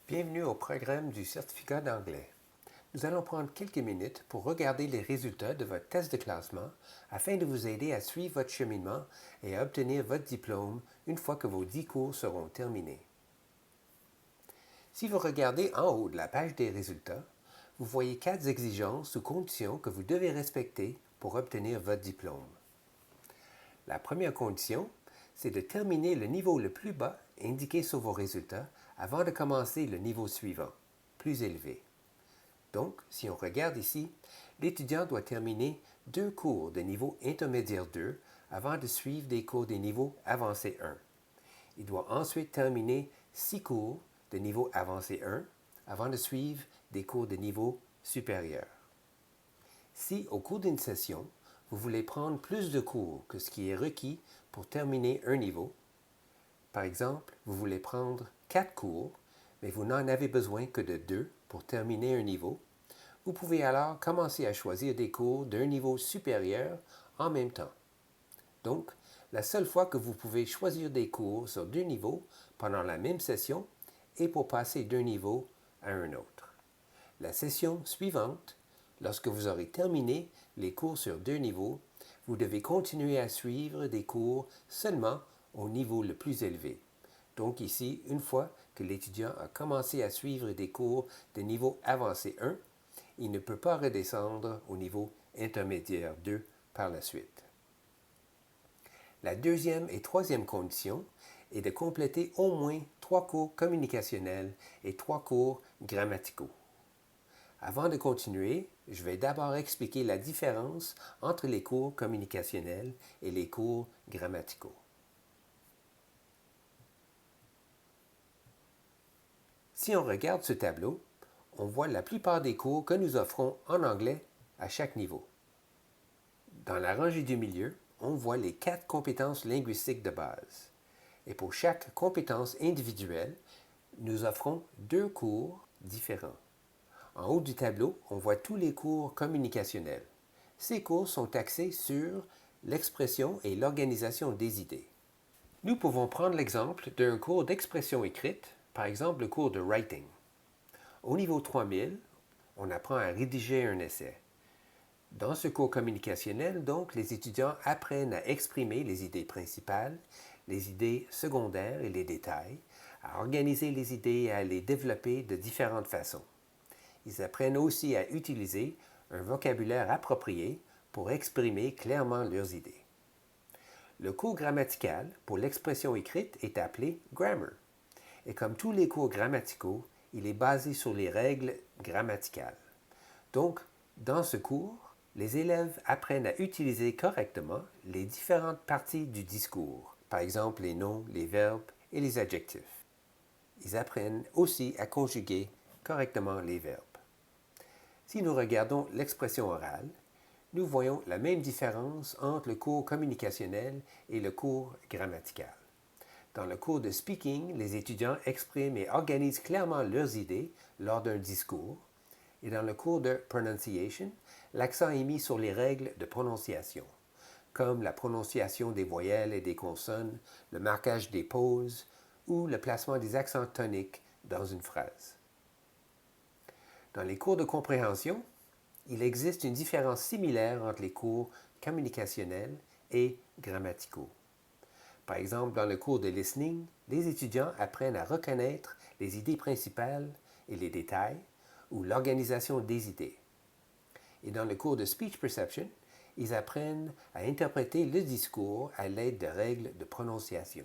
Bienvenue au programme du certificat d'anglais. Nous allons prendre quelques minutes pour regarder les résultats de votre test de classement afin de vous aider à suivre votre cheminement et à obtenir votre diplôme une fois que vos 10 cours seront terminés. Si vous regardez en haut de la page des résultats, vous voyez 4 exigences ou conditions que vous devez respecter pour obtenir votre diplôme. La première condition, c'est de terminer le niveau le plus bas indiqué sur vos résultats avant de commencer le niveau suivant, plus élevé. Donc, si on regarde ici, l'étudiant doit terminer 2 cours de niveau intermédiaire 2 avant de suivre des cours de niveau avancé 1. Il doit ensuite terminer 6 cours de niveau avancé 1 avant de suivre des cours de niveau supérieur. Si, au cours d'une session, vous voulez prendre plus de cours que ce qui est requis pour terminer un niveau, par exemple, vous voulez prendre 4 cours, mais vous n'en avez besoin que de 2 pour terminer un niveau, vous pouvez alors commencer à choisir des cours d'un niveau supérieur en même temps. Donc, la seule fois que vous pouvez choisir des cours sur 2 niveaux pendant la même session est pour passer d'un niveau à un autre. La session suivante, lorsque vous aurez terminé les cours sur 2 niveaux, vous devez continuer à suivre des cours seulement au niveau le plus élevé. Donc ici, une fois que l'étudiant a commencé à suivre des cours de niveau avancé 1, il ne peut pas redescendre au niveau intermédiaire 2 par la suite. La deuxième et troisième condition est de compléter au moins 3 cours communicationnels et 3 cours grammaticaux. Avant de continuer, je vais d'abord expliquer la différence entre les cours communicationnels et les cours grammaticaux. Si on regarde ce tableau, on voit la plupart des cours que nous offrons en anglais à chaque niveau. Dans la rangée du milieu, on voit les 4 compétences linguistiques de base. Et pour chaque compétence individuelle, nous offrons 2 cours différents. En haut du tableau, on voit tous les cours communicationnels. Ces cours sont axés sur l'expression et l'organisation des idées. Nous pouvons prendre l'exemple d'un cours d'expression écrite, par exemple le cours de writing. Au niveau 3000, on apprend à rédiger un essai. Dans ce cours communicationnel, donc, les étudiants apprennent à exprimer les idées principales, les idées secondaires et les détails, à organiser les idées et à les développer de différentes façons. Ils apprennent aussi à utiliser un vocabulaire approprié pour exprimer clairement leurs idées. Le cours grammatical pour l'expression écrite est appelé grammar. Et comme tous les cours grammaticaux, il est basé sur les règles grammaticales. Donc, dans ce cours, les élèves apprennent à utiliser correctement les différentes parties du discours, par exemple les noms, les verbes et les adjectifs. Ils apprennent aussi à conjuguer correctement les verbes. Si nous regardons l'expression orale, nous voyons la même différence entre le cours communicationnel et le cours grammatical. Dans le cours de speaking, les étudiants expriment et organisent clairement leurs idées lors d'un discours. Et dans le cours de pronunciation, l'accent est mis sur les règles de prononciation, comme la prononciation des voyelles et des consonnes, le marquage des pauses ou le placement des accents toniques dans une phrase. Dans les cours de compréhension, il existe une différence similaire entre les cours communicationnels et grammaticaux. Par exemple, dans le cours de listening, les étudiants apprennent à reconnaître les idées principales et les détails, ou l'organisation des idées. Et dans le cours de speech perception, ils apprennent à interpréter le discours à l'aide de règles de prononciation.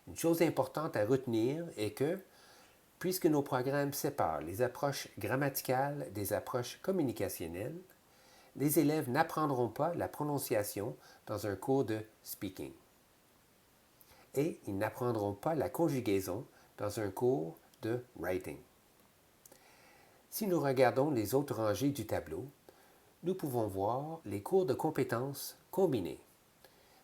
Une chose importante à retenir est que, puisque nos programmes séparent les approches grammaticales des approches communicationnelles, les élèves n'apprendront pas la prononciation dans un cours de speaking. Et ils n'apprendront pas la conjugaison dans un cours de writing. Si nous regardons les autres rangées du tableau, nous pouvons voir les cours de compétences combinés.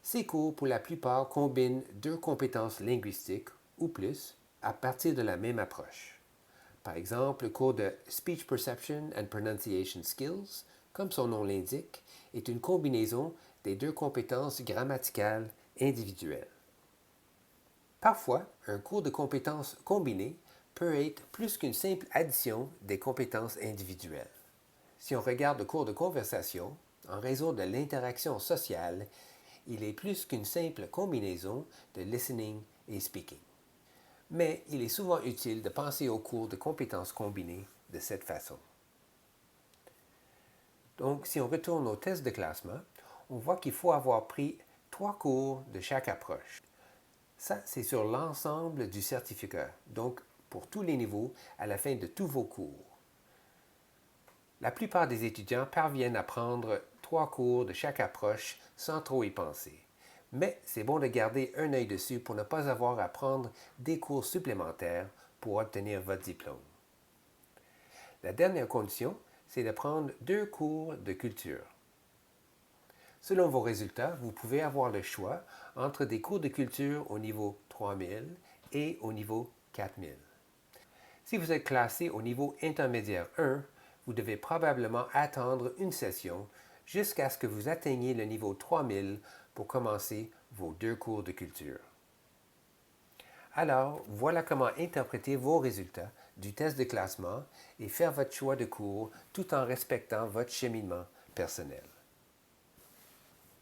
Ces cours, pour la plupart, combinent 2 compétences linguistiques ou plus à partir de la même approche. Par exemple, le cours de Speech Perception and Pronunciation Skills, comme son nom l'indique, est une combinaison des 2 compétences grammaticales individuelles. Parfois, un cours de compétences combinées peut être plus qu'une simple addition des compétences individuelles. Si on regarde le cours de conversation, en raison de l'interaction sociale, il est plus qu'une simple combinaison de listening et speaking. Mais il est souvent utile de penser au cours de compétences combinées de cette façon. Donc, si on retourne au test de classement, on voit qu'il faut avoir pris 3 cours de chaque approche. Ça, c'est sur l'ensemble du certificat, donc pour tous les niveaux à la fin de tous vos cours. La plupart des étudiants parviennent à prendre 3 cours de chaque approche sans trop y penser. Mais c'est bon de garder un œil dessus pour ne pas avoir à prendre des cours supplémentaires pour obtenir votre diplôme. La dernière condition, c'est de prendre 2 cours de culture. Selon vos résultats, vous pouvez avoir le choix entre des cours de culture au niveau 3000 et au niveau 4000. Si vous êtes classé au niveau intermédiaire 1, vous devez probablement attendre une session jusqu'à ce que vous atteigniez le niveau 3000 pour commencer vos 2 cours de culture. Alors, voilà comment interpréter vos résultats du test de classement et faire votre choix de cours tout en respectant votre cheminement personnel.